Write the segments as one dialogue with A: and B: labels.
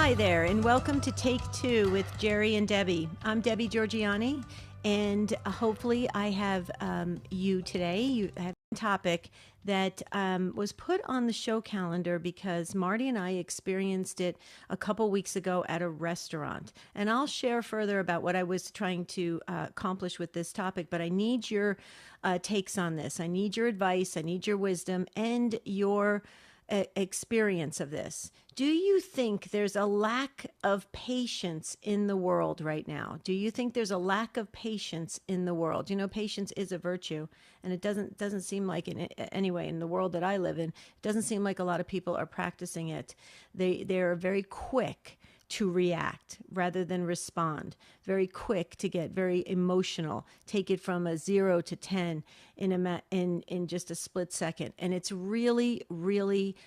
A: Hi there, and welcome to Take Two with Jerry and Debbie. I'm Debbie Georgiani, and hopefully I have you today. You have a topic that was put on the show calendar because Marty and I experienced it a couple weeks ago at a restaurant. And I'll share further about what I was trying to accomplish with this topic, but I need your takes on this. I need your advice, I need your wisdom, and your experience of this. Do you think there's a lack of patience in the world right now? Do you think there's a lack of patience in the world? You know, patience is a virtue, and it doesn't seem like anyway in the world that I live in, it doesn't seem like a lot of people are practicing it. They're very quick to react rather than respond, very quick to get very emotional, take it from a 0 to 10 in just a split second. And it's really, really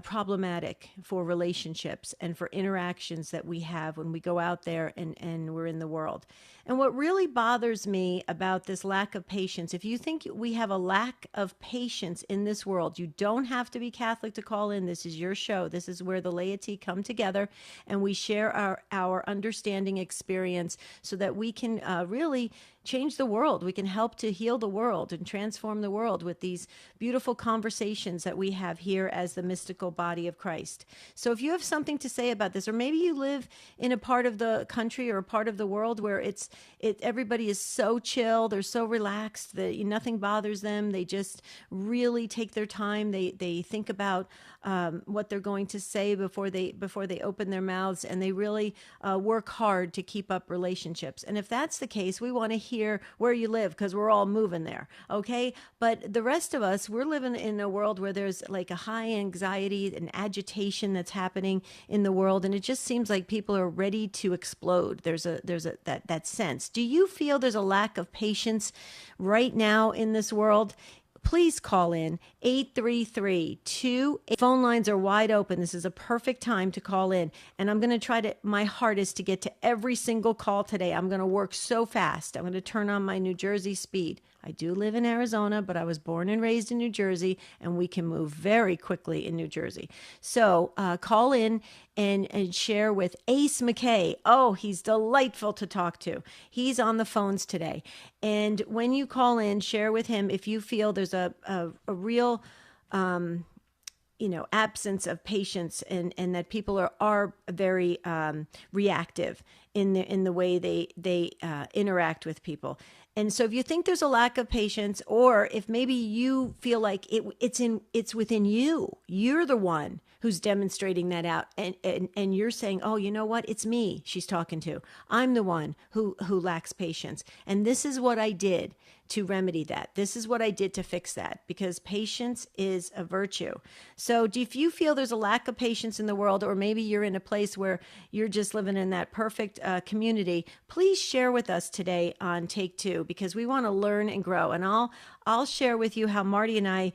A: problematic for relationships and for interactions that we have when we go out there and we're in the world. And what really bothers me about this lack of patience, if you think we have a lack of patience in this world, you don't have to be Catholic to call in. This is your show. This is where the laity come together and we share our understanding experience so that we can really change the world. We can help to heal the world and transform the world with these beautiful conversations that we have here as the mystical body of Christ. So if you have something to say about this, or maybe you live in a part of the country or a part of the world where everybody is so chill, they're so relaxed that nothing bothers them. They just really take their time. They think about what they're going to say before they open their mouths, and they really work hard to keep up relationships. And if that's the case, we want to hear where you live because we're all moving there, okay? But the rest of us, we're living in a world where there's like a high anxiety and agitation that's happening in the world, and it just seems like people are ready to explode. There's that sense. Do you feel there's a lack of patience right now in this world? Please call in 833-2. Phone lines are wide open. This is a perfect time to call in. And I'm going to try my hardest to get to every single call today. I'm going to work so fast. I'm going to turn on my New Jersey speed. I do live in Arizona, but I was born and raised in New Jersey, and we can move very quickly in New Jersey. So call in and share with Ace McKay. Oh, he's delightful to talk to. He's on the phones today. And when you call in, share with him if you feel there's a real absence of patience and that people are very reactive in the way they interact with people. And so if you think there's a lack of patience, or if maybe you feel like it's within you, you're the one who's demonstrating that out, and you're saying, oh, you know what? It's me she's talking to. I'm the one who lacks patience. And this is what I did to remedy that. This is what I did to fix that, because patience is a virtue. So if you feel there's a lack of patience in the world, or maybe you're in a place where you're just living in that perfect community, please share with us today on Take Two, because we want to learn and grow. And I'll share with you how Marty and I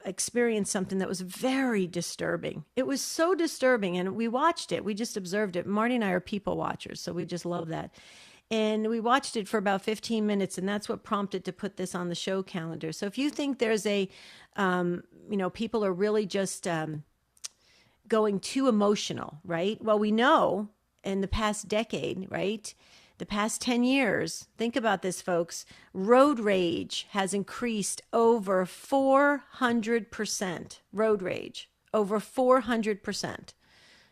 A: experienced something that was very disturbing. It was so disturbing, and we watched it. We just observed it. Marty and I are people watchers, so we just love that. And we watched it for about 15 minutes, and that's what prompted to put this on the show calendar. So if you think there's people are really just going too emotional, right? Well, we know in the past decade, right? The past 10 years, think about this, folks, road rage has increased over 400%. Road rage, over 400%.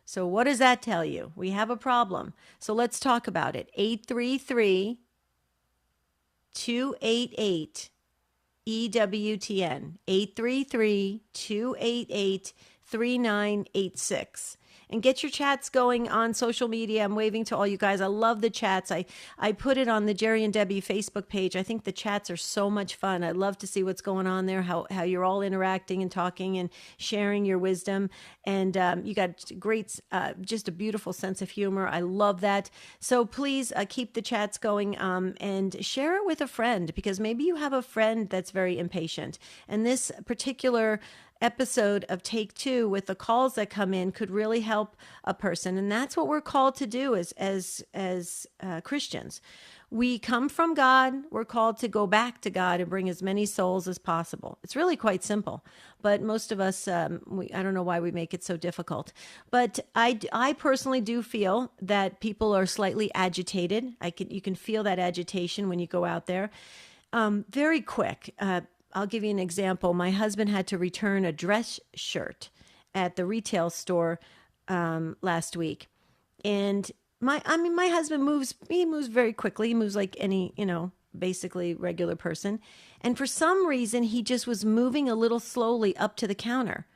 A: So what does that tell you? We have a problem. So let's talk about it. 833-288 EWTN. 833-288-3986. And get your chats going on social media. I'm waving to all you guys. I love the chats. I put it on the Jerry and Debbie Facebook page. I think the chats are so much fun. I love to see what's going on there, how you're all interacting and talking and sharing your wisdom. And you got great, just a beautiful sense of humor. I love that. So please keep the chats going and share it with a friend, because maybe you have a friend that's very impatient. And this particular episode of Take Two, with the calls that come in, could really help a person. And that's what we're called to do as Christians. We come from God. We're called to go back to God and bring as many souls as possible. It's really quite simple, but most of us, I don't know why we make it so difficult. But I personally do feel that people are slightly agitated. You can feel that agitation when you go out there. Very quick. I'll give you an example. My husband had to return a dress shirt at the retail store last week, and my husband moves very quickly. He moves like any, basically regular person. And for some reason, he just was moving a little slowly up to the counter.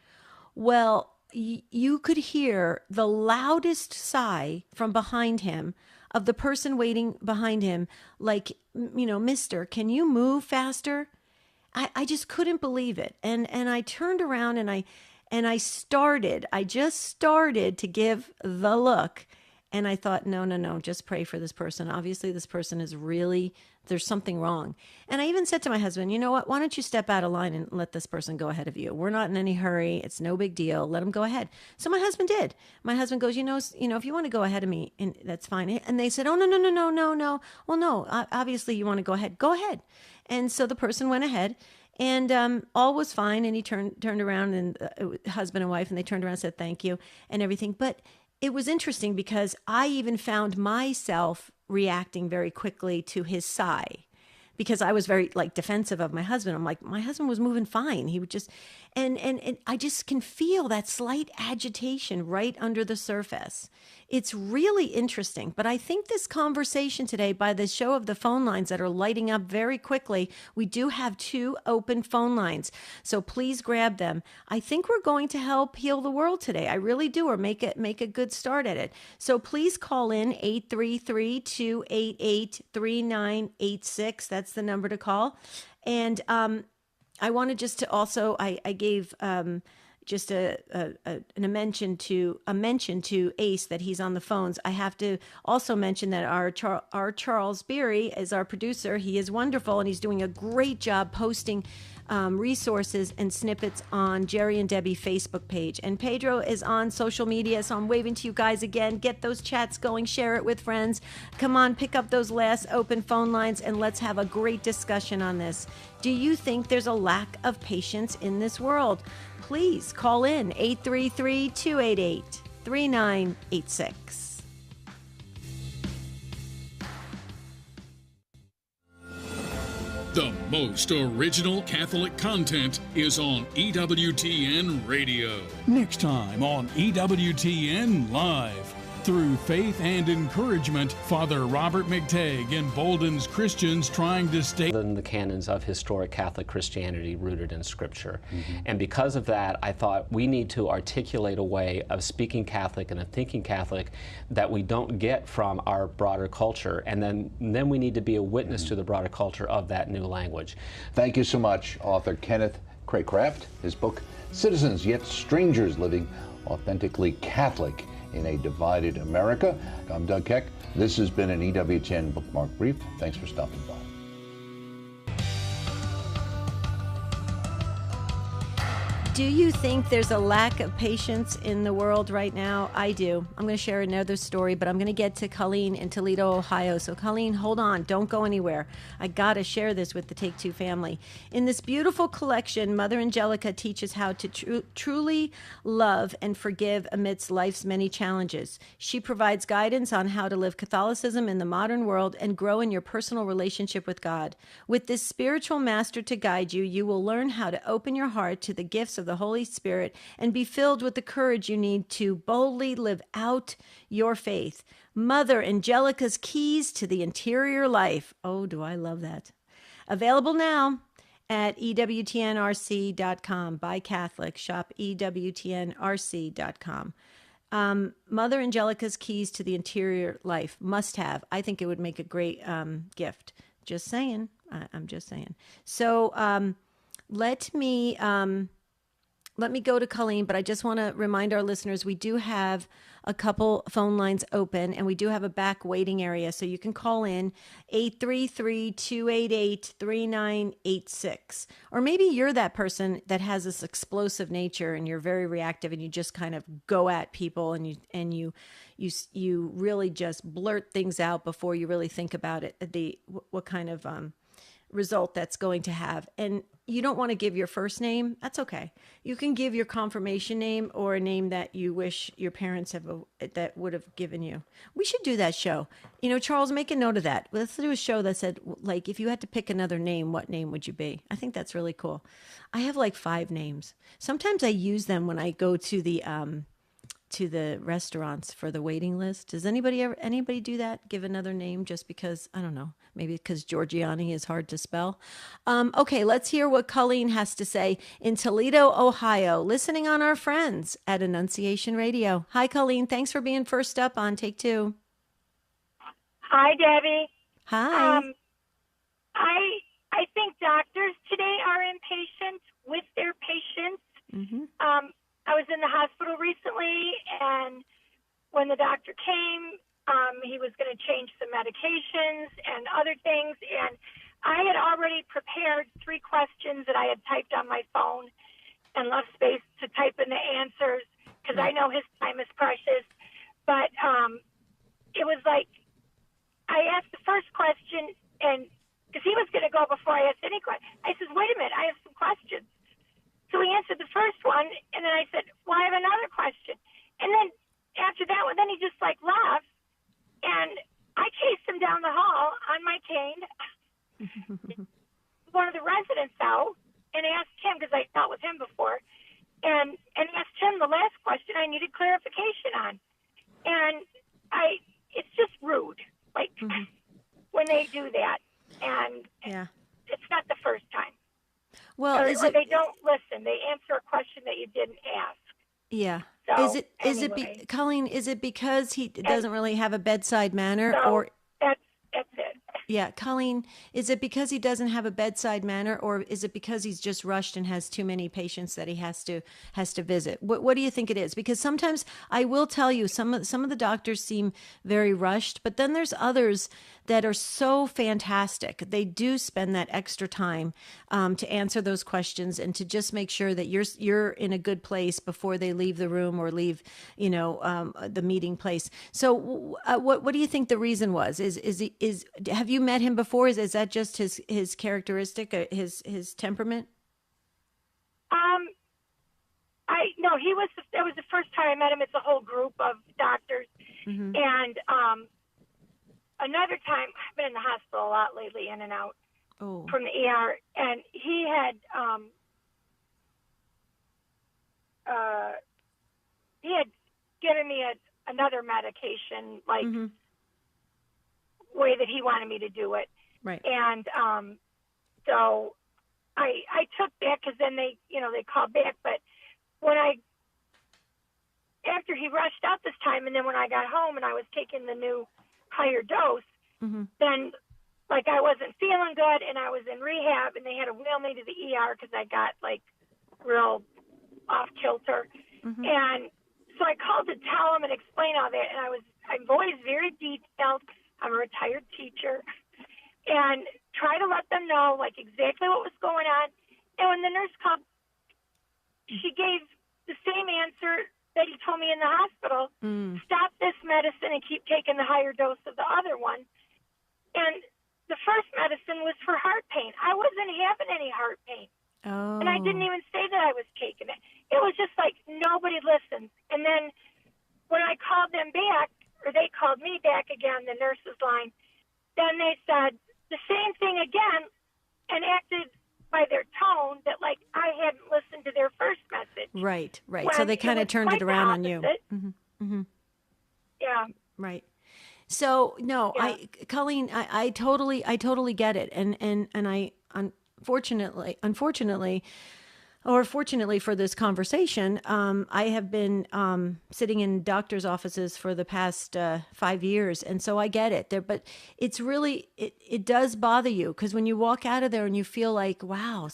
A: Well, you could hear the loudest sigh from behind him of the person waiting behind him. Like, mister, can you move faster? I just couldn't believe it. And I turned around and I just started to give the look. And I thought, no, just pray for this person. Obviously, this person is there's something wrong. And I even said to my husband, you know what? Why don't you step out of line and let this person go ahead of you? We're not in any hurry. It's no big deal. Let him go ahead. So my husband did. My husband goes, if you want to go ahead of me, and that's fine. And they said, oh, no. Well, no, obviously you want to go ahead. Go ahead. And so the person went ahead. And all was fine. And he turned around, and husband and wife, and they turned around and said thank you and everything. But it was interesting because I even found myself reacting very quickly to his sigh, because I was very defensive of my husband. I'm like, my husband was moving fine. He would just, and I just can feel that slight agitation right under the surface. It's really interesting. But I think this conversation today, by the show of the phone lines that are lighting up very quickly, we do have 2 open phone lines. So please grab them. I think we're going to help heal the world today. I really do, or make a good start at it. So please call in 833-288-3986. That's the number to call. And I wanted just to also, I gave just a mention to Ace that he's on the phones. I have to also mention that our Charles Beery is our producer. He is wonderful, and he's doing a great job posting resources and snippets on Jerry and Debbie Facebook page. And Pedro is on social media, so I'm waving to you guys again. Get those chats going, share it with friends. Come on, pick up those last open phone lines, and let's have a great discussion on this. Do you think there's a lack of patience in this world? Please call in 833-288-3986.
B: The most original Catholic content is on EWTN Radio. Next time on EWTN Live. Through faith and encouragement, Father Robert McTagg emboldens Christians trying to stay
C: in the canons of historic Catholic Christianity rooted in Scripture. And because of that, I thought we need to articulate a way of speaking Catholic and of thinking Catholic that we don't get from our broader culture. And then we need to be a witness to the broader culture of that new language.
D: Thank you so much, author Kenneth Craycraft. His book, Citizens Yet Strangers Living Authentically Catholic in a Divided America. I'm Doug Keck. This has been an EWTN Bookmark Brief. Thanks for stopping by.
A: Do you think there's a lack of patience in the world right now? I do. I'm going to share another story, but I'm going to get to Colleen in Toledo, Ohio. So Colleen, hold on. Don't go anywhere. I got to share this with the Take Two family. In this beautiful collection, Mother Angelica teaches how to truly love and forgive amidst life's many challenges. She provides guidance on how to live Catholicism in the modern world and grow in your personal relationship with God. With this spiritual master to guide you, you will learn how to open your heart to the gifts of the Holy Spirit and be filled with the courage you need to boldly live out your faith. Mother Angelica's Keys to the Interior Life. Oh, do I love that. Available now at EWTNRC.com. Buy Catholic. Shop EWTNRC.com. Mother Angelica's Keys to the Interior Life. Must have. I think it would make a great gift. Just saying. I'm just saying. So let me go to Colleen, but I just want to remind our listeners we do have a couple phone lines open, and we do have a back waiting area. So you can call in 833-288-3986. Or maybe you're that person that has this explosive nature and you're very reactive and you just kind of go at people and you really just blurt things out before you really think about it, what kind of result that's going to have. And you don't want to give your first name. That's okay. You can give your confirmation name or a name that you wish your parents that would have given you. We should do that show. Charles, make a note of that. Let's do a show that said, like, if you had to pick another name, what name would you be? I think that's really cool. I have like 5 names. Sometimes I use them when I go to the restaurants for the waiting list. Does anybody do that? Give another name just because, I don't know, maybe because Giorgiani is hard to spell. Okay, let's hear what Colleen has to say in Toledo, Ohio, listening on our friends at Annunciation Radio. Hi, Colleen. Thanks for being first up on Take Two.
E: Hi, Debbie.
A: Hi.
E: I think doctors today are impatient with their patients.
A: Mm-hmm.
E: I was in the hospital recently, and when the doctor came, he was going to change some medications and other things, and I had already prepared 3 questions that I had typed on my phone and left space to type in the answers because I know his time is precious. But it was like I asked the first question, and because he was going to go before I asked any question, I said, wait a minute, I have some questions. So he answered the first one, and then I said, well, I have another question. And then after that one, then he just like laughed, and I chased him down the hall on my cane, one of the residents out, and asked him, because I dealt with him before, and asked him the last question I needed clarification on. And it's just rude, like when they do that. And it's not the first time.
A: Well,
E: or they don't listen. They answer a question that you didn't ask.
A: Yeah.
E: So,
A: Colleen, is it because he doesn't really have a bedside manner?
E: So
A: or
E: that's it.
A: Yeah, Colleen, is it because he doesn't have a bedside manner, or is it because he's just rushed and has too many patients that he has to visit? What do you think it is? Because sometimes I will tell you some of the doctors seem very rushed, but then there's others that are so fantastic. They do spend that extra time to answer those questions and to just make sure that you're in a good place before they leave the room or leave, the meeting place. So, what do you think the reason was? Have you met him before? Is that just his characteristic, his temperament?
E: No, that was the first time I met him. It's a whole group of doctors, and another time, I've been in the hospital a lot lately, in and out from the ER, and he had given me another medication, like way that he wanted me to do it.
A: Right.
E: And so I took that because then they called back. But after he rushed out this time, and then when I got home and I was taking the new higher dose, then like I wasn't feeling good, and I was in rehab, and they had to wheel me to the ER because I got like real off kilter. And so I called to tell him and explain all that, and I'm always very detailed. I'm a retired teacher, and try to let them know like exactly what was going on. And when the nurse called, she gave the same answer that he told me in the hospital. Stop this medicine and keep taking the higher dose of the other one. And the first medicine was for heart pain. I wasn't having any heart pain. And I didn't even say that I was taking it. It was just like nobody listens. And then when I called them back, or they called me back again, the nurse's line, then they said the same thing again and acted by their tone that like I hadn't listened to their first message.
A: Right. So they kind of turned it around on you.
E: Yeah.
A: Right. So no,
E: Yeah.
A: Colleen, I totally get it, and I unfortunately, Or fortunately for this conversation, I have been sitting in doctor's offices for the past 5 years, and so I get it. There, but it's really it does bother you because when you walk out of there and you feel like, wow,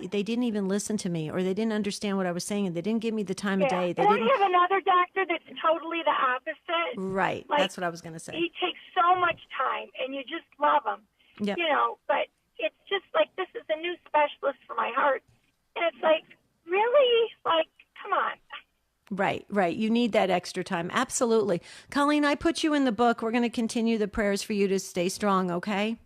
A: they didn't even listen to me, or they didn't understand what I was saying, and they didn't give me the time of day. They
E: and
A: didn't.
E: I have another doctor that's totally the opposite.
A: Right,
E: Like,
A: that's what I was going to say.
E: He takes so much time, and you just love him.
A: Yep.
E: But it's just like this is a new specialist for my heart, and it's like. Really? Like, come on.
A: Right. You need that extra time. Absolutely. Colleen, I put you in the book. We're going to continue the prayers for you to stay strong, okay?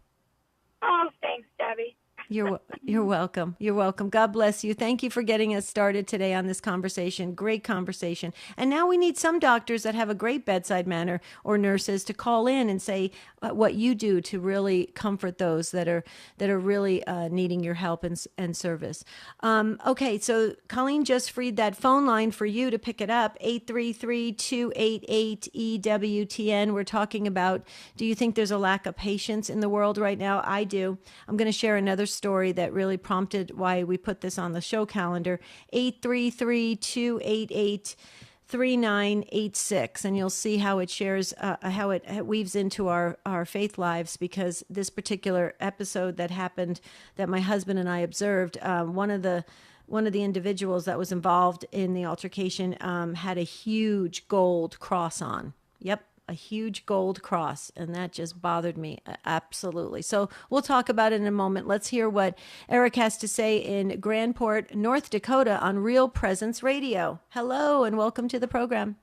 E: Oh, thanks, Debbie.
A: You're welcome. You're welcome. God bless you. Thank you for getting us started today on this conversation. Great conversation. And now we need some doctors that have a great bedside manner or nurses to call in and say what you do to really comfort those that are really needing your help and service. Okay, so Colleen just freed that phone line for you to pick it up, 833-288-EWTN. We're talking about, do you think there's a lack of patience in the world right now? I do. I'm going to share another story that really prompted why we put this on the show calendar, 833-288-3986, and you'll see how it shares, how it weaves into our faith lives, because this particular episode that happened that my husband and I observed, one of the individuals that was involved in the altercation had a huge gold cross on. Yep. A huge gold cross, and that just bothered me absolutely. So we'll talk about it in a moment. Let's hear what Eric has to say in Grandport, North Dakota on Real Presence Radio. Hello, and welcome to the program.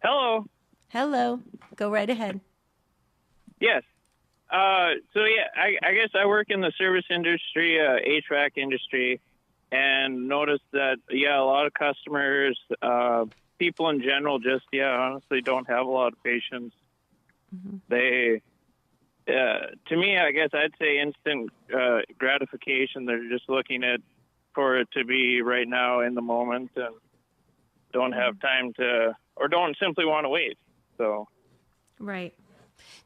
F: Hello.
A: Go right ahead.
F: Yes. I guess I work in the service industry, HVAC industry, and noticed that, a lot of customers, people in general just, honestly don't have a lot of patience. Mm-hmm. They, to me, I guess I'd say instant gratification. They're just looking for it to be right now in the moment and don't have time to, or don't simply want to wait. So.
A: Right.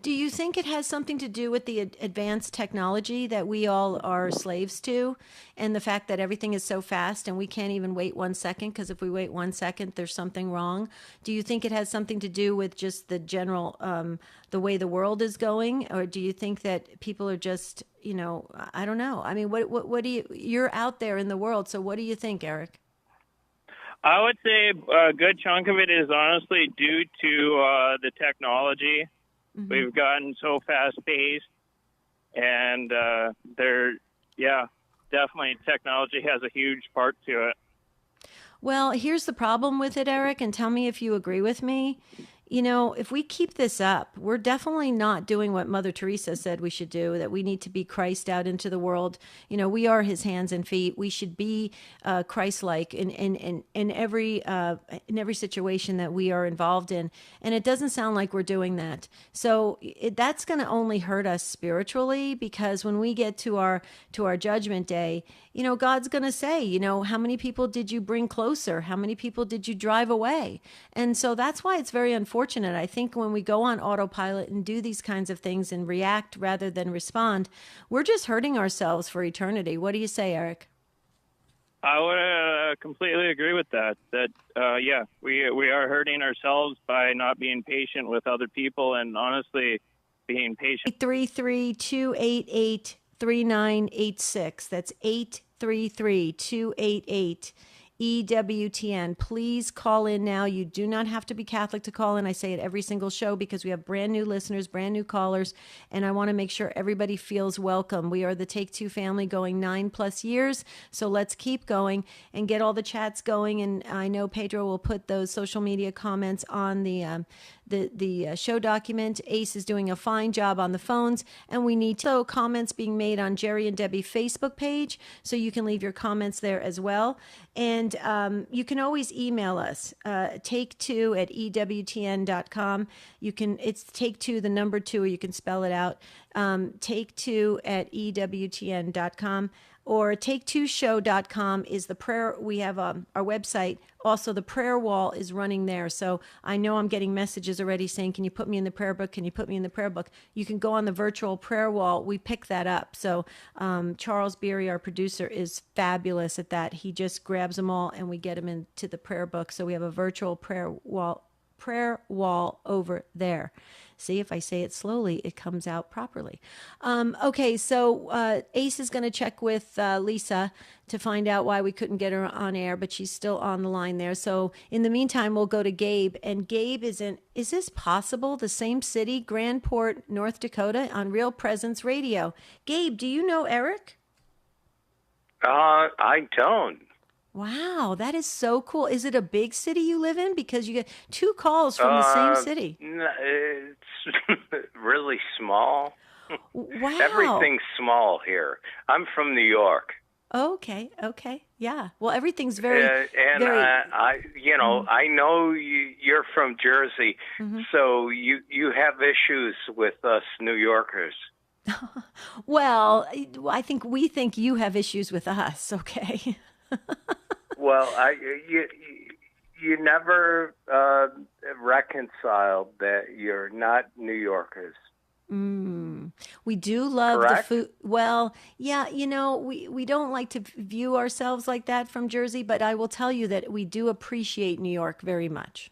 A: Do you think it has something to do with the advanced technology that we all are slaves to, and the fact that everything is so fast and we can't even wait 1 second, because if we wait 1 second, there's something wrong? Do you think it has something to do with just the general, the way the world is going? Or do you think that people are just, I don't know. I mean, what do you're out there in the world, so what do you think, Eric?
F: I would say a good chunk of it is honestly due to the technology. Mm-hmm. We've gotten so fast-paced, and definitely technology has a huge part to it.
A: Well, here's the problem with it, Eric, and tell me if you agree with me. If we keep this up, we're definitely not doing what Mother Teresa said we should do, that we need to be Christ out into the world. We are his hands and feet. We should be Christ-like in every situation that we are involved in. And it doesn't sound like we're doing that. So that's going to only hurt us spiritually, because when we get to our judgment day, God's going to say, how many people did you bring closer? How many people did you drive away? And so that's why it's very unfortunate. I think when we go on autopilot and do these kinds of things and react rather than respond, we're just hurting ourselves for eternity. What do you say, Eric?
F: I would completely agree with that. We are hurting ourselves by not being patient with other people, and honestly, being patient. 833-288-3986. That's 833-288-3986. EWTN. Please call in now. You do not have to be Catholic to call in. I say it every single show because we have brand new listeners, brand new callers, and I want to make sure everybody feels welcome. We are the Take Two family going 9+ years, so let's keep going and get all the chats going. And I know Pedro will put those social media comments on the show document. Ace is doing a fine job on the phones, and we need comments being made on Jerry and Debbie Facebook page, so you can leave your comments there as well. And you can always email us, take2@ewtn.com. It's take2, the number 2, or you can spell it out, take2@ewtn.com.
A: or take2show.com is the prayer. We have our website. Also, the prayer wall is running there. So I know I'm getting messages already saying, can you put me in the prayer book? Can you put me in the prayer book? You can go on the virtual prayer wall. We pick that up. So Charles Beery, our producer, is fabulous at that. He just grabs them all and we get them into the prayer book. So we have a virtual prayer wall over there. See, if I say it slowly, it comes out properly. Okay, so Ace is going to check with Lisa to find out why we couldn't get her on air, but she's still on the line there. So in the meantime, we'll go to Gabe. And Gabe is this possible? The same city, Grandport, North Dakota, on Real Presence Radio. Gabe, do you know Eric?
G: I don't.
A: Wow, that is so cool. Is it a big city you live in? Because you get 2 calls from the same city.
G: It's really small.
A: Wow.
G: Everything's small here. I'm from New York.
A: Okay. Yeah. Well, everything's very...
G: and
A: very...
G: I know you're from Jersey, so you have issues with us New Yorkers.
A: Well, I think we think you have issues with us, okay?
G: Well, you never reconciled that you're not New Yorkers.
A: We do love
G: Correct?
A: the food. Well, yeah, we don't like to view ourselves like that from Jersey, but I will tell you that we do appreciate New York very much.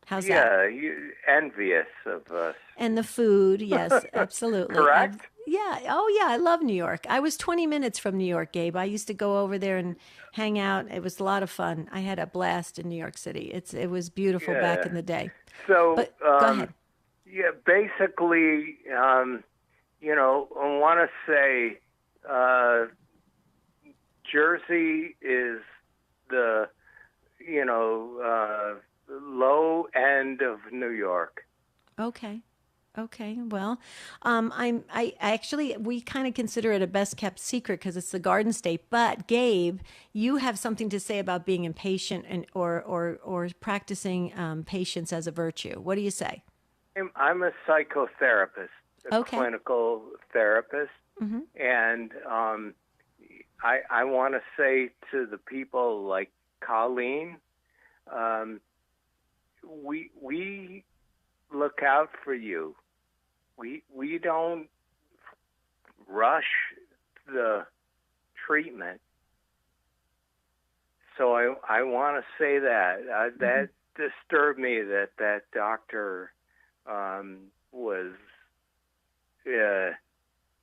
A: How's that?
G: Yeah, you're envious of us.
A: And the food, yes, absolutely.
G: Correct?
A: Yeah. Oh, yeah. I love New York. I was 20 minutes from New York, Gabe. I used to go over there and hang out. It was a lot of fun. I had a blast in New York City. It was beautiful back in the day.
G: So,
A: but go ahead.
G: Yeah, basically, I want to say Jersey is the, low end of New York.
A: Okay. Well, we kind of consider it a best kept secret because it's the Garden State. But Gabe, you have something to say about being impatient and or practicing patience as a virtue. What do you say?
G: I'm a psychotherapist, a clinical therapist, and I want to say to the people like Colleen, we look out for you. We don't rush the treatment. So I want to say that. That disturbed me that doctor was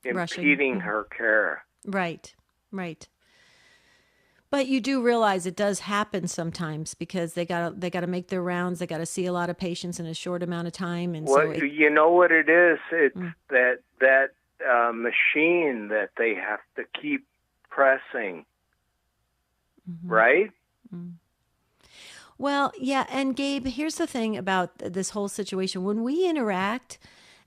G: impeding her care.
A: Right. But you do realize it does happen sometimes because they gotta make their rounds. They gotta see a lot of patients in a short amount of time, and
G: you know what it is? It's that machine that they have to keep pressing, right?
A: Well, yeah, and Gabe, here's the thing about this whole situation: when we interact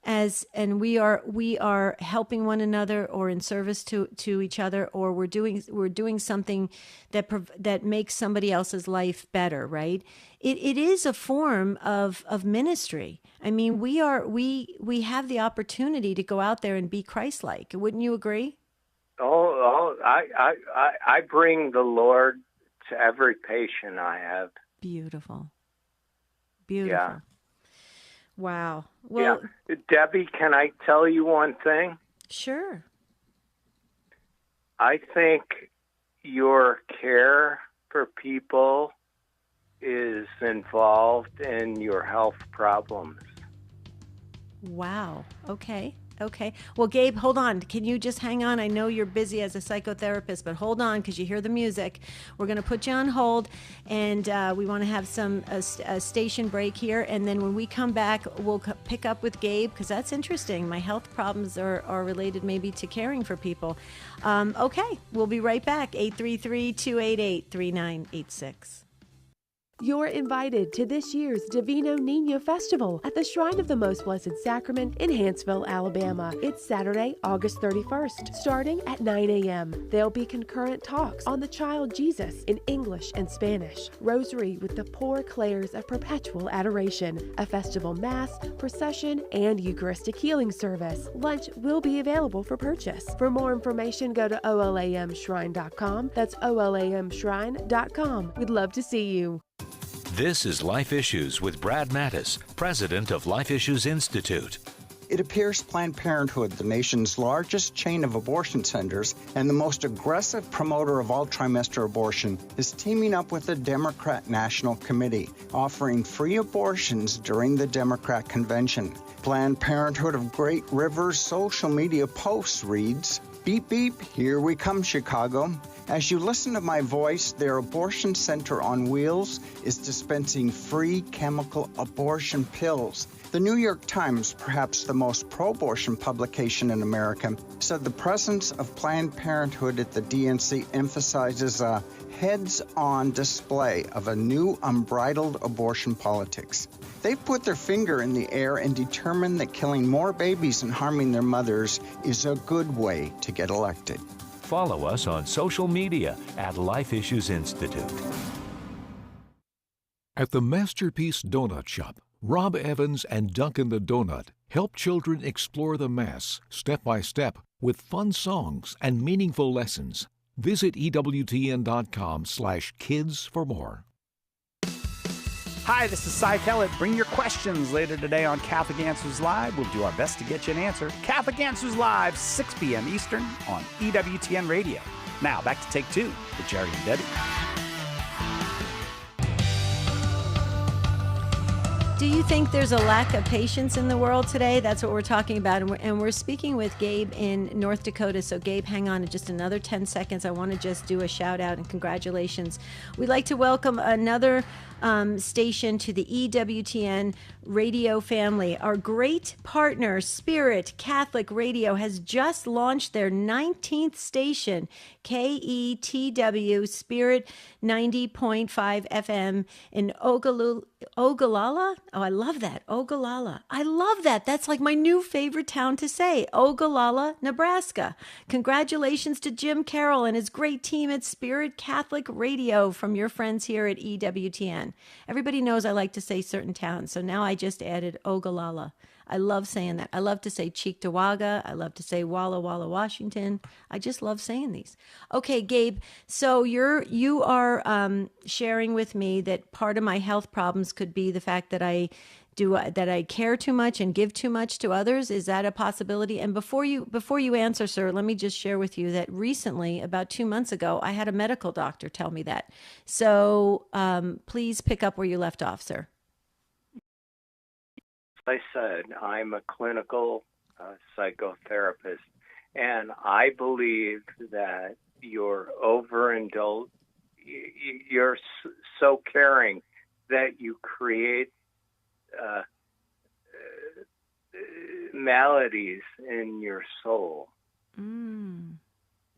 A: and we are helping one another or in service to each other, or we're doing something that makes somebody else's life better, right? It is a form of ministry. I mean, we have the opportunity to go out there and be Christ-like. Wouldn't you agree?
G: I bring the Lord to every patient I have.
A: Beautiful.
G: Yeah.
A: Wow. Well,
G: yeah. Debbie, can I tell you one thing?
A: Sure.
G: I think your care for people is involved in your health problems.
A: Wow. Okay. Well, Gabe, hold on. Can you just hang on? I know you're busy as a psychotherapist, but hold on because you hear the music. We're going to put you on hold, and we want to have a station break here. And then when we come back, we'll pick up with Gabe because that's interesting. My health problems are related maybe to caring for people. Okay, we'll be right back. 833-288-3986.
H: You're invited to this year's Divino Niño Festival at the Shrine of the Most Blessed Sacrament in Hanceville, Alabama. It's Saturday, August 31st, starting at 9 a.m. There'll be concurrent talks on the child Jesus in English and Spanish, rosary with the Poor Clares of Perpetual Adoration, a festival mass, procession, and Eucharistic healing service. Lunch will be available for purchase. For more information, go to olamshrine.com. That's olamshrine.com. We'd love to see you.
I: This is Life Issues with Brad Mattis, president of Life Issues Institute.
J: It appears Planned Parenthood, the nation's largest chain of abortion centers and the most aggressive promoter of all trimester abortion, is teaming up with the Democrat National Committee, offering free abortions during the Democrat convention. Planned Parenthood of Great River's social media posts reads, "Beep, beep, here we come, Chicago." As you listen to my voice, their abortion center on wheels is dispensing free chemical abortion pills. The New York Times, perhaps the most pro-abortion publication in America, said the presence of Planned Parenthood at the DNC emphasizes a heads-on display of a new unbridled abortion politics. They've put their finger in the air and determined that killing more babies and harming their mothers is a good way to get elected.
I: Follow us on social media at Life Issues Institute.
K: At the Masterpiece Donut Shop, Rob Evans and Duncan the Donut help children explore the Mass step by step with fun songs and meaningful lessons. Visit EWTN.com/kids for more.
L: Hi, this is Cy Kellett. Bring your questions later today on Catholic Answers Live. We'll do our best to get you an answer. Catholic Answers Live, 6 p.m. Eastern on EWTN Radio. Now, back to Take Two with Jerry and Debbie.
A: Do you think there's a lack of patience in the world today? That's what we're talking about. And we're speaking with Gabe in North Dakota. So, Gabe, hang on in just another 10 seconds. I want to just do a shout out and congratulations. We'd like to welcome another station to the EWTN radio family. Our great partner, Spirit Catholic Radio, has just launched their 19th station, KETW Spirit 90.5 FM in Ogallala. Oh, I love that. Ogallala. I love that. That's like my new favorite town to say. Ogallala, Nebraska. Congratulations to Jim Carroll and his great team at Spirit Catholic Radio from your friends here at EWTN. Everybody knows I like to say certain towns, so now I just added Ogallala. I love saying that. I love to say Cheektowaga. I love to say Walla Walla, Washington. I just love saying these. Okay, Gabe, so you are sharing with me that part of my health problems could be the fact that I care too much and give too much to others. Is that a possibility? And before you answer, sir, let me just share with you that recently, about 2 months ago, I had a medical doctor tell me that. So please pick up where you left off, sir.
G: I said, I'm a clinical psychotherapist, and I believe that you're overindulged. You're so caring that you create maladies in your soul.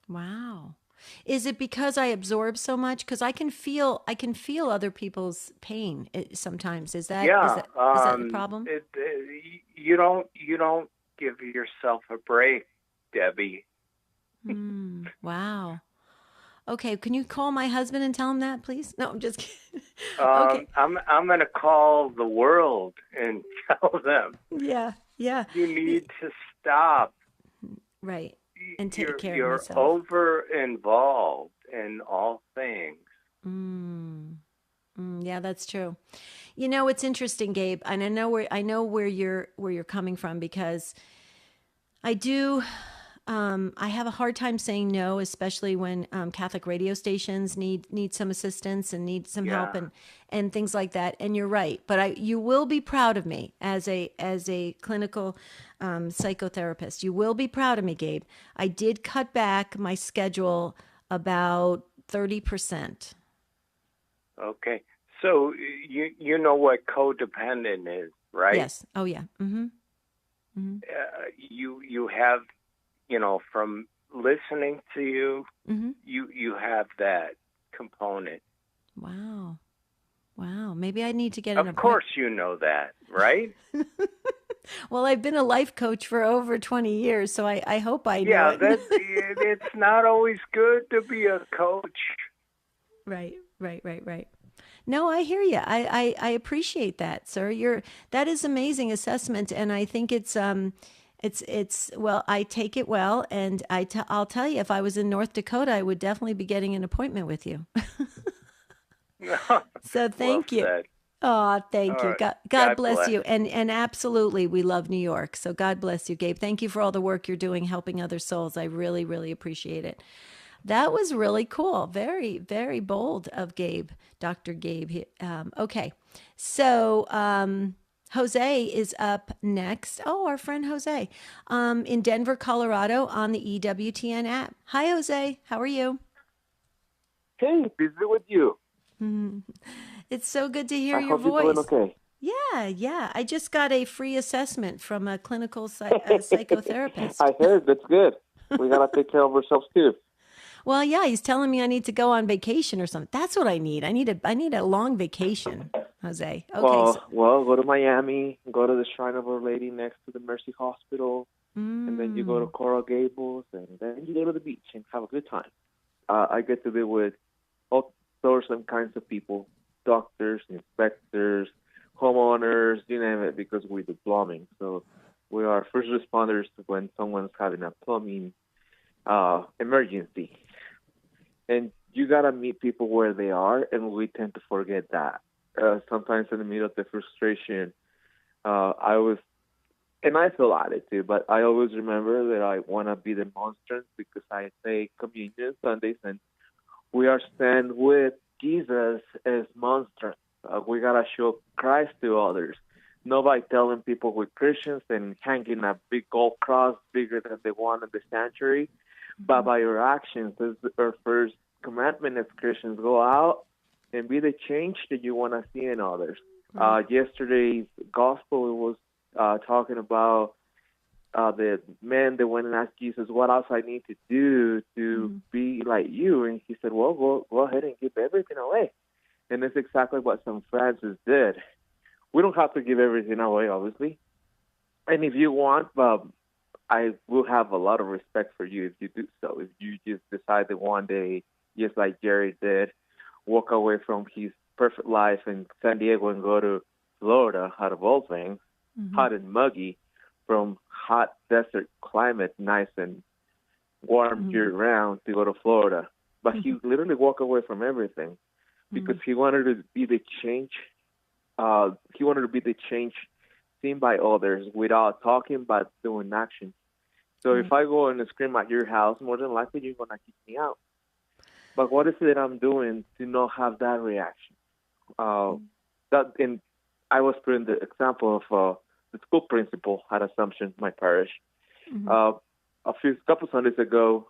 A: Wow. Is it because I absorb so much? Because I can feel other people's pain sometimes. Is that the problem?
G: You don't give yourself a break, Debbie.
A: Wow. Okay, can you call my husband and tell him that, please? No, I'm just kidding.
G: Okay. I'm going to call the world and tell them.
A: Yeah.
G: You need to stop.
A: Right. And take care
G: of yourself. You're over-involved in all things.
A: Yeah, that's true. You know, it's interesting, Gabe, and I know where you're coming from, because I do. I have a hard time saying no, especially when Catholic radio stations need some assistance and need some help and things like that. And you're right, but you will be proud of me as a clinical psychotherapist. You will be proud of me, Gabe. I did cut back my schedule about 30%.
G: Okay, so you know what codependent is, right?
A: Yes. Oh yeah.
G: You have. From listening to you, you have that component.
A: Wow. Wow. Maybe I need to get
G: Of course you know that, right?
A: Well, I've been a life coach for over 20 years, so I hope I know
G: Yeah,
A: it.
G: it's not always good to be a coach.
A: Right. No, I hear you. I appreciate that, sir. That is amazing assessment, and I think it's well. I take it well, and I'll tell you, if I was in North Dakota, I would definitely be getting an appointment with you. So thank you.
G: Said.
A: Oh, thank you.
G: Right.
A: God bless you. And absolutely, we love New York. So God bless you, Gabe. Thank you for all the work you're doing helping other souls. I really, really appreciate it. That was really cool. Very, very bold of Gabe, Dr. Gabe. Okay. So Jose is up next. Oh, our friend Jose in Denver, Colorado on the EWTN app. Hi, Jose. How are you?
M: Hey, busy with you.
A: It's so good to hear your
M: hope
A: voice.
M: You're doing okay.
A: Yeah. I just got a free assessment from a clinical psychotherapist.
M: I heard. That's good. We got to take care of ourselves, too.
A: Well, yeah, he's telling me I need to go on vacation or something. That's what I need. I need a long vacation, Jose. Okay.
M: Well, go to Miami, go to the Shrine of Our Lady next to the Mercy Hospital, and then you go to Coral Gables, and then you go to the beach and have a good time. I get to be with all sorts and kinds of people, doctors, inspectors, homeowners, you name it, because we do plumbing. So we are first responders when someone's having a plumbing emergency. And you got to meet people where they are, and we tend to forget that. Sometimes in the middle of the frustration, and I feel at it too, but I always remember that I want to be the monstrance because I say communion Sundays, and we are stand with Jesus as monstrance. We got to show Christ to others. Not by telling people we're Christians and hanging a big gold cross bigger than the one in the sanctuary, but by your actions. This is our first commandment as Christians. Go out and be the change that you want to see in others. Yesterday's gospel was talking about the man that went and asked Jesus, what else I need to do to be like you? And he said, well, go ahead and give everything away. And that's exactly what St. Francis did. We don't have to give everything away, obviously. And if you want, I will have a lot of respect for you if you do so. If you just decide that one day, just like Jerry did, walk away from his perfect life in San Diego and go to Florida, out of all things, hot and muggy, from hot desert climate, nice and warm year-round, to go to Florida. But he literally walked away from everything because he wanted to be the change. He wanted to be the change seen by others without talking, but doing action. So if I go and scream at your house, more than likely you're going to kick me out. But what is it that I'm doing to not have that reaction? And I was putting the example of the school principal at Assumption, my parish. A couple Sundays ago.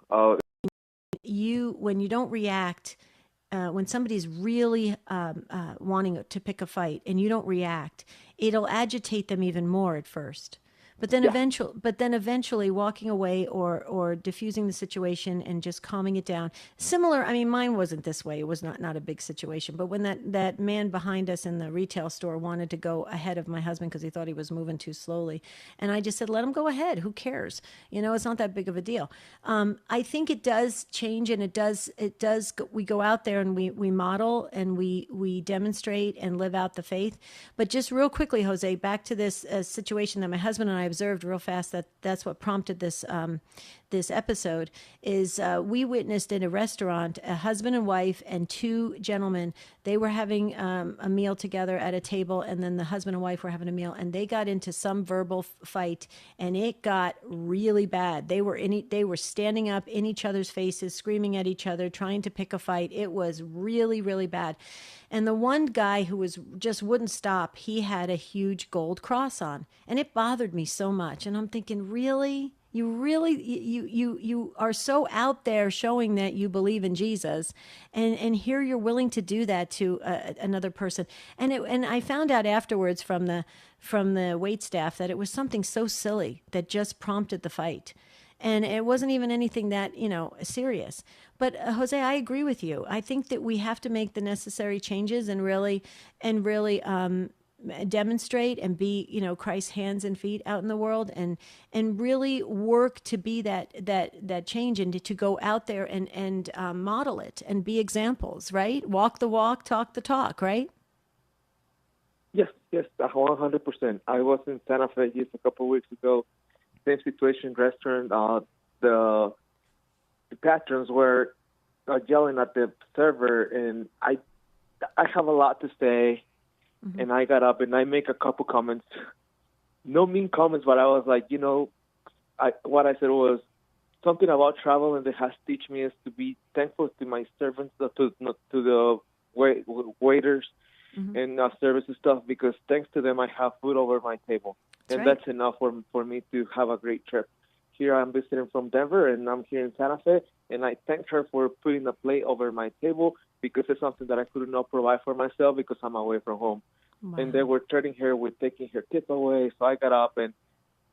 A: When you don't react, when somebody's really wanting to pick a fight and you don't react, it'll agitate them even more at first. But then eventually walking away or diffusing the situation and just calming it down. Similar, I mean, mine wasn't this way. It was not a big situation. But when that man behind us in the retail store wanted to go ahead of my husband because he thought he was moving too slowly. And I just said, let him go ahead. Who cares? It's not that big of a deal. I think it does change, and it does, we go out there and we model and we demonstrate and live out the faith. But just real quickly, Jose, back to this situation that my husband and I observed real fast, that's what prompted this episode, is we witnessed in a restaurant a husband and wife and two gentlemen. They were having a meal together at a table, and then the husband and wife were having a meal, and they got into some verbal fight, and it got really bad. They were standing up in each other's faces, screaming at each other, trying to pick a fight. It was really, really bad. And the one guy who just wouldn't stop, he had a huge gold cross on, and it bothered me so much. And I'm thinking, really? You really, you are so out there showing that you believe in Jesus, and here you're willing to do that to another person. And I found out afterwards from the wait staff that it was something so silly that just prompted the fight. And it wasn't even anything that, serious. But Jose, I agree with you. I think that we have to make the necessary changes and really demonstrate and be, Christ's hands and feet out in the world, and really work to be that change, and to go out there and model it and be examples, right? Walk the walk, talk the talk, right?
M: Yes, 100%. I was in Santa Fe just a couple of weeks ago. Same situation, restaurant. The patrons were yelling at the server, and I have a lot to say. Mm-hmm. And I got up and I make a couple comments, no mean comments, but I was like, what I said was something about travel, and it has to teach me is to be thankful to my servants, to the waiters mm-hmm. and service and stuff, because thanks to them I have food over my table. That's right. That's enough for me to have a great trip. Here I'm visiting from Denver, and I'm here in Santa Fe, and I thanked her for putting a plate over my table, because it's something that I could not provide for myself because I'm away from home. Wow. And they were turning her with taking her tip away, so I got up and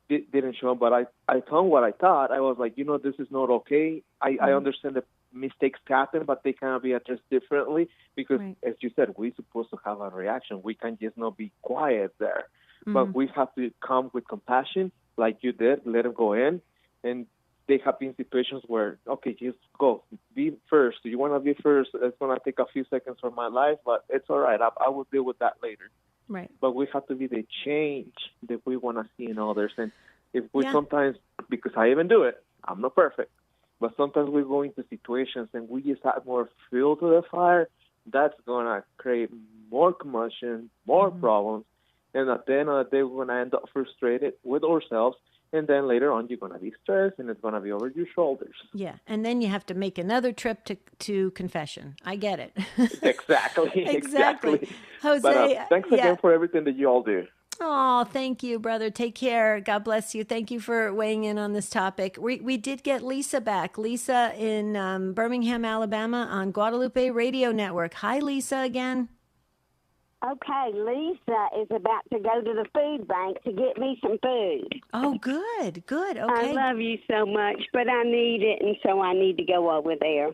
M: didn't show them, but I told them what I thought. I was like, this is not okay. I understand that mistakes happen, but they cannot be addressed differently, because, right. as you said, we're supposed to have a reaction. We can't just not be quiet there. Mm-hmm. But we have to come with compassion, like you did, let them go in. And they have been situations where, okay, just go. Be first. Do you want to be first? It's going to take a few seconds from my life, but it's all right. I will deal with that later.
A: Right.
M: But we have to be the change that we want to see in others. And if we sometimes, because I even do it, I'm not perfect, but sometimes we go into situations and we just add more fuel to the fire, that's going to create more commotion, more mm-hmm. problems. And at the end of the day, we're going to end up frustrated with ourselves. And then later on, you're going to be stressed, and it's going to be over your shoulders.
A: Yeah, and then you have to make another trip to confession. I get it.
M: Exactly.
A: Jose,
M: but, thanks again for everything that you all do.
A: Oh, thank you, brother. Take care. God bless you. Thank you for weighing in on this topic. We did get Lisa back. Lisa in Birmingham, Alabama on Guadalupe Radio Network. Hi, Lisa, again.
N: Okay, Lisa is about to go to the food bank to get me some food.
A: Oh, good. Okay.
N: I love you so much, but I need it, and so I need to go over there.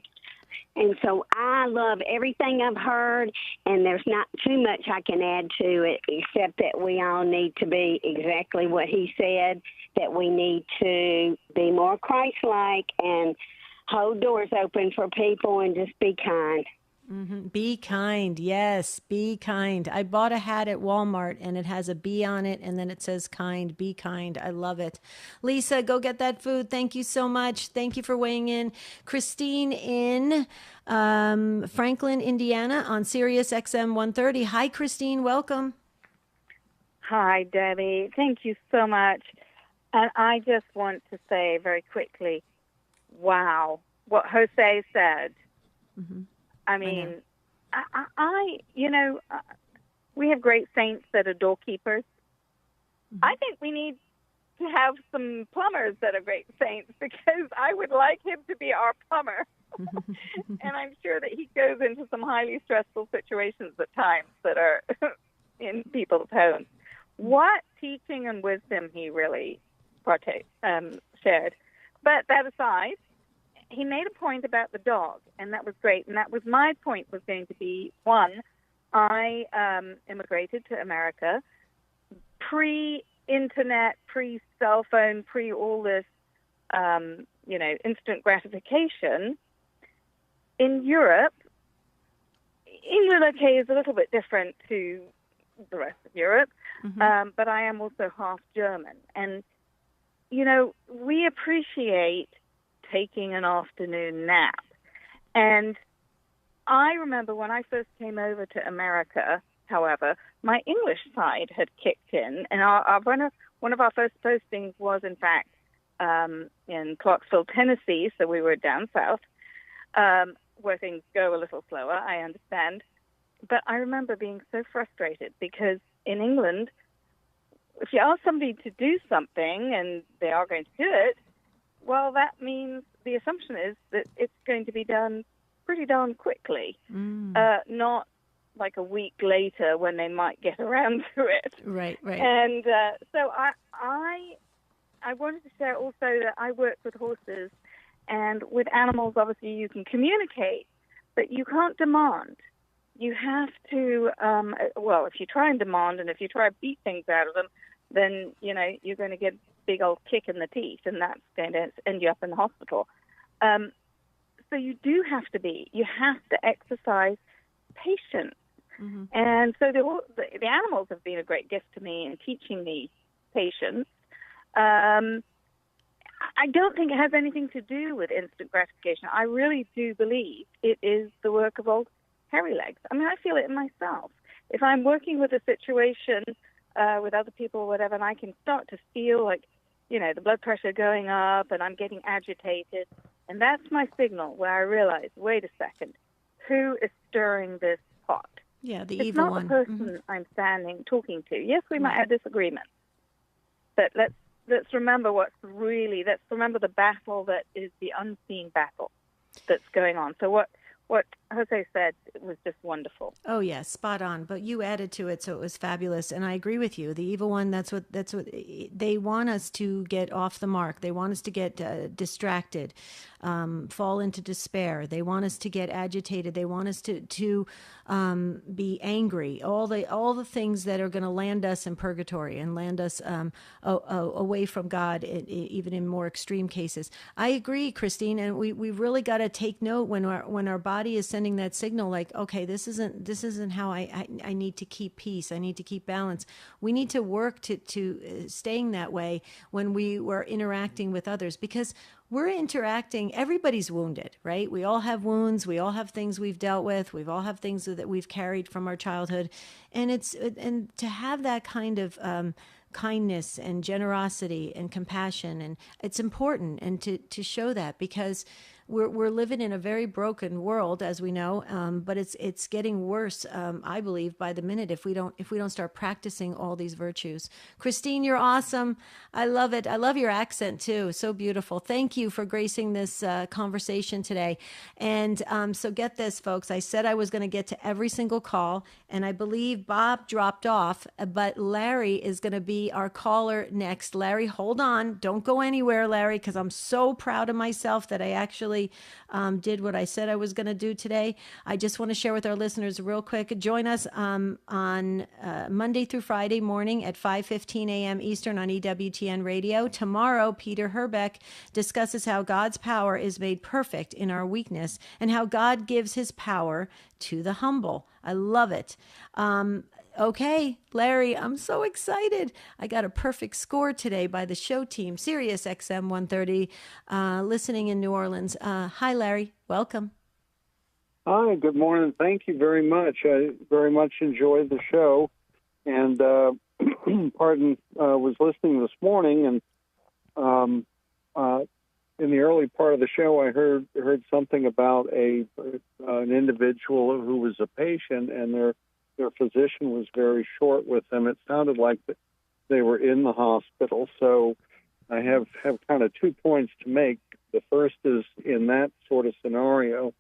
N: And so I love everything I've heard, and there's not too much I can add to it, except that we all need to be exactly what he said, that we need to be more Christ-like and hold doors open for people and just be kind.
A: Mm-hmm. Be kind. Yes, be kind. I bought a hat at Walmart, and it has a bee on it, and then it says kind. Be kind. I love it. Lisa, go get that food. Thank you so much. Thank you for weighing in. Christine in Franklin, Indiana on Sirius XM 130. Hi, Christine. Welcome.
O: Hi, Debbie. Thank you so much. And I just want to say very quickly, wow, what Jose said. Mm-hmm. I mean, we have great saints that are doorkeepers. Mm-hmm. I think we need to have some plumbers that are great saints, because I would like him to be our plumber. And I'm sure that he goes into some highly stressful situations at times that are in people's homes. What teaching and wisdom he really shared. But that aside, he made a point about the dog, and that was great. And that was my point, was going to be, one, I immigrated to America pre-internet, pre-cell phone, pre-all this, instant gratification. In Europe, England, okay, is a little bit different to the rest of Europe, mm-hmm. But I am also half German. And, we appreciate taking an afternoon nap. And I remember when I first came over to America, however, my English side had kicked in, and one of our first postings was, in fact, in Clarksville, Tennessee, so we were down south, where things go a little slower, I understand. But I remember being so frustrated, because in England, if you ask somebody to do something, and they are going to do it, well, that means the assumption is that it's going to be done pretty darn quickly, not like a week later when they might get around to it.
A: Right.
O: And so I wanted to share also that I work with horses, and with animals, obviously, you can communicate, but you can't demand. You have to, if you try and demand, and if you try to beat things out of them, then, you're going to get a big old kick in the teeth, and that's going to end you up in the hospital. So you have to exercise patience. Mm-hmm. And so the animals have been a great gift to me in teaching me patience. I don't think it has anything to do with instant gratification. I really do believe it is the work of old hairy legs. I mean, I feel it in myself. If I'm working with a situation with other people or whatever, and I can start to feel like, the blood pressure going up and I'm getting agitated, and that's my signal where I realize, wait a second, who is stirring this pot?
A: Yeah, the
O: it's
A: evil
O: not
A: one.
O: the person I'm talking to. Yes, we might have disagreements, but let's remember let's remember the battle that is the unseen battle that's going on. So what Jose said was just wonderful.
A: Oh yes, spot on. But you added to it, so it was fabulous. And I agree with you. The evil one, that's what they want us to get off the mark. They want us to get distracted, fall into despair. They want us to get agitated. They want us to be angry. All the things that are going to land us in purgatory and land us away from God, even in more extreme cases. I agree, Christine, and we've really got to take note when our body is sending that signal, like, okay, this isn't how I need to keep peace. I need to keep balance. We need to work to staying that way when we were interacting with others, because we're interacting, everybody's wounded, right? We all have wounds. We all have things we've dealt with. We've all have things that we've carried from our childhood. And to have that kind of kindness and generosity and compassion, and it's important, and to show that, because we're living in a very broken world, as we know, but it's getting worse, I believe, by the minute if we don't start practicing all these virtues. Christine, you're awesome. I love it. I love your accent too. So beautiful. Thank you for gracing this conversation today. And so get this, folks. I said I was going to get to every single call, and I believe Bob dropped off, but Larry is going to be our caller next. Larry, hold on. Don't go anywhere, Larry, because I'm so proud of myself that I actually did what I said I was going to do today. I just want to share with our listeners real quick. Join us on Monday through Friday morning at 5:15 a.m. Eastern on EWTN Radio. Tomorrow, Peter Herbeck discusses how God's power is made perfect in our weakness and how God gives his power to the humble. I love it. Okay, Larry, I'm so excited. I got a perfect score today by the show team, Sirius XM 130, listening in New Orleans. Hi, Larry. Welcome.
P: Hi, good morning. Thank you very much. I very much enjoyed the show. And, was listening this morning, and in the early part of the show, I heard something about an individual who was a patient, and their physician was very short with them. It sounded like they were in the hospital. So I have kind of 2 points to make. The first is, in that sort of scenario,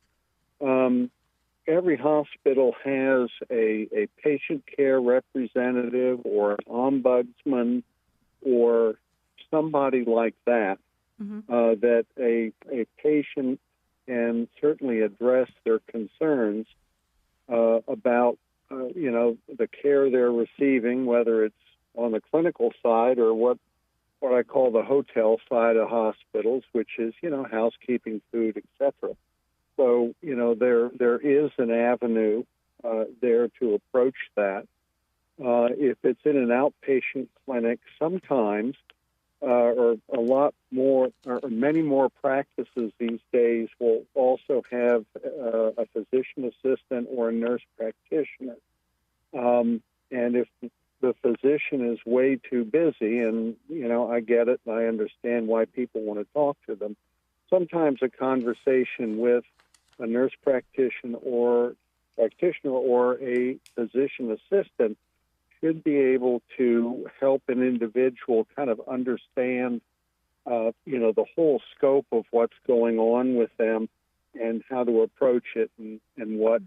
P: every hospital has a patient care representative or an ombudsman or somebody like that, that a patient can certainly address their concerns about the care they're receiving, whether it's on the clinical side or what I call the hotel side of hospitals, which is, housekeeping, food, etc. So, there is an avenue there to approach that. If it's in an outpatient clinic, sometimes, or a lot more, or many more practices these days will also have a physician assistant or a nurse practitioner. And if the physician is way too busy, and, I get it, and I understand why people want to talk to them, sometimes a conversation with a nurse practitioner or a physician assistant should be able to help an individual kind of understand the whole scope of what's going on with them and how to approach it and what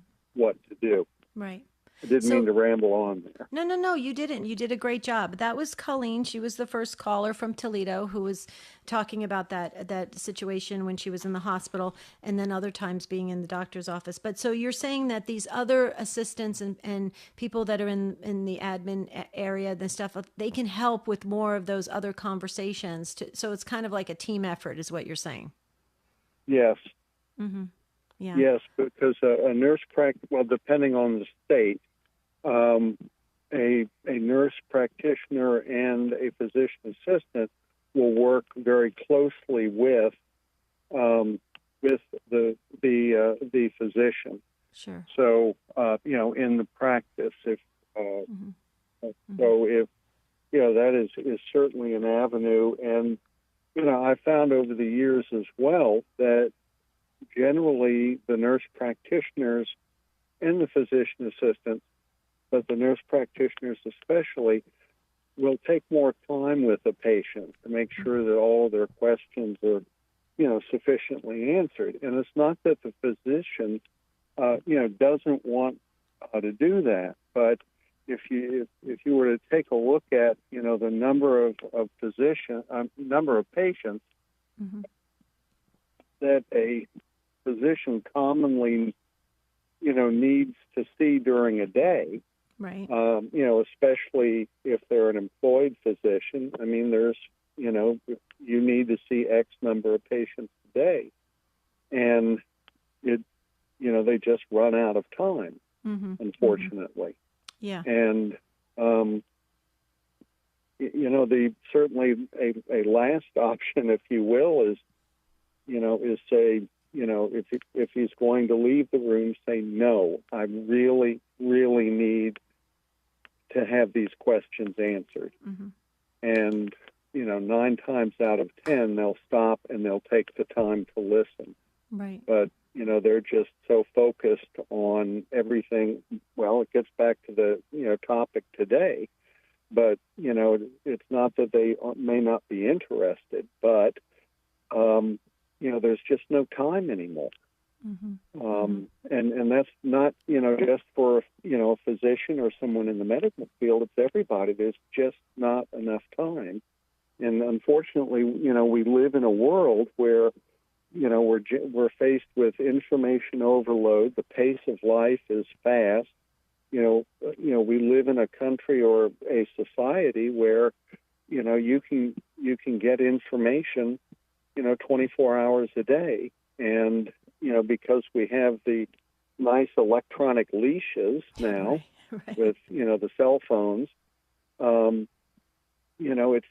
P: to do.
A: Right.
P: I didn't mean to ramble on there.
A: No, you didn't. You did a great job. That was Colleen. She was the first caller from Toledo who was talking about that situation when she was in the hospital, and then other times being in the doctor's office. But so you're saying that these other assistants and people that are in the admin area, the stuff, they can help with more of those other conversations. So it's kind of like a team effort, is what you're saying.
P: Yes.
A: Mm-hmm. Yeah.
P: Yes, because a nurse well, depending on the state, a nurse practitioner and a physician assistant will work very closely with the physician.
A: Sure.
P: So in the practice, if so, if that is certainly an avenue, and I found over the years as well that generally the nurse practitioners and the physician assistants, but the nurse practitioners especially, will take more time with the patient to make sure that all of their questions are, sufficiently answered. And it's not that the physician, doesn't want to do that, but if you were to take a look at, the number of patients that a physician commonly, needs to see during a day,
A: right?
P: Especially if they're an employed physician. I mean, there's, you need to see X number of patients a day, and they just run out of time, unfortunately.
A: Yeah.
P: And certainly a last option, if you will, is say, if he's going to leave the room, say, no, I really, really need to have these questions answered. And, 9 times out of 10, they'll stop and they'll take the time to listen.
A: Right.
P: But, they're just so focused on everything. Well, it gets back to the, topic today. But, it's not that they may not be interested, but, there's just no time anymore. And that's not, just for, a physician or someone in the medical field. It's everybody. There's just not enough time. And unfortunately, we live in a world where, we're faced with information overload. The pace of life is fast. We live in a country or a society where, you can get information 24 hours a day. And, because we have the nice electronic leashes now with, the cell phones, it's,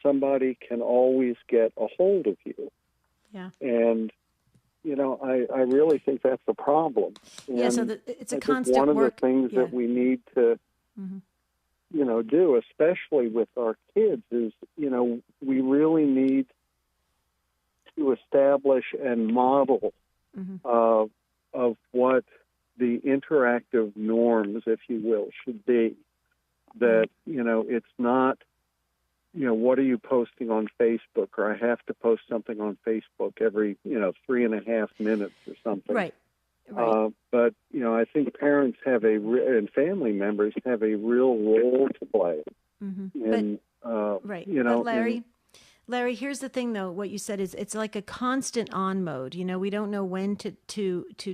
P: somebody can always get a hold of you.
A: Yeah.
P: And, I really think that's a problem. And
A: so it's a
P: I think
A: constant
P: one of
A: work.
P: the things that we need to, do, especially with our kids, is, we really need to establish and model of what the interactive norms, if you will, should be. That, it's not, what are you posting on Facebook, or I have to post something on Facebook every, 3.5 minutes or something.
A: Right.
P: But, I think parents and family members have a real role to play.
A: But Larry, here's the thing, though. What you said is it's like a constant on mode. We don't know when to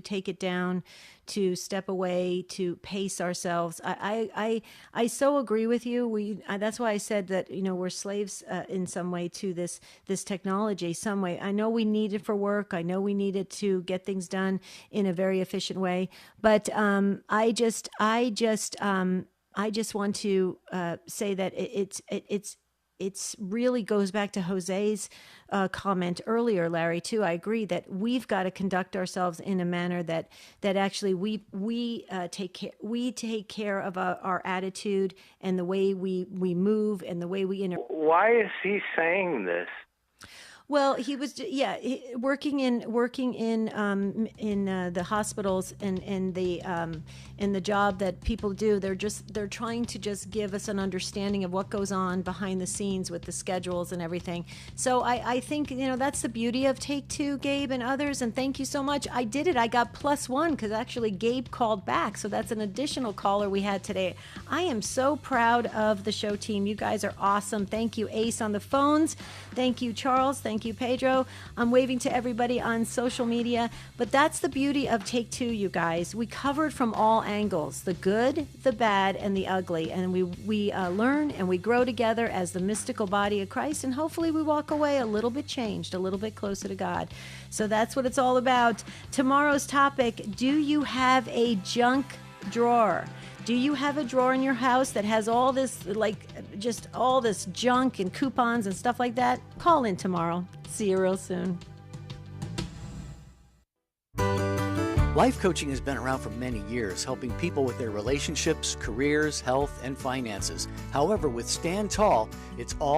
A: take it down, to step away, to pace ourselves. I so agree with you. That's why I said that we're slaves in some way to this technology. Some way. I know we need it for work. I know we need it to get things done in a very efficient way. But I just want to say that it's really goes back to Jose's comment earlier, Larry, too. I agree that we've got to conduct ourselves in a manner that actually we take care of our attitude and the way we move and the way we interact.
G: Why is he saying this?
A: Well, he was, working in the hospitals and the job that people do. They're trying to just give us an understanding of what goes on behind the scenes with the schedules and everything. So I think that's the beauty of Take Two, Gabe and others. And thank you so much. I did it. I got +1 because actually Gabe called back. So that's an additional caller we had today. I am so proud of the show team. You guys are awesome. Thank you, Ace, on the phones. Thank you, Charles. Thank you, Pedro. I'm waving to everybody on social media. But that's the beauty of Take Two, you guys. We covered from all angles, the good, the bad, and the ugly. And we learn and we grow together as the mystical body of Christ. And hopefully we walk away a little bit changed, a little bit closer to God. So that's what it's all about. Tomorrow's topic, do you have a junk drawer? Do you have a drawer in your house that has all this, just all this junk and coupons and stuff like that? Call in tomorrow. See you real soon.
Q: Life coaching has been around for many years, helping people with their relationships, careers, health, and finances. However, with Stand Tall, it's all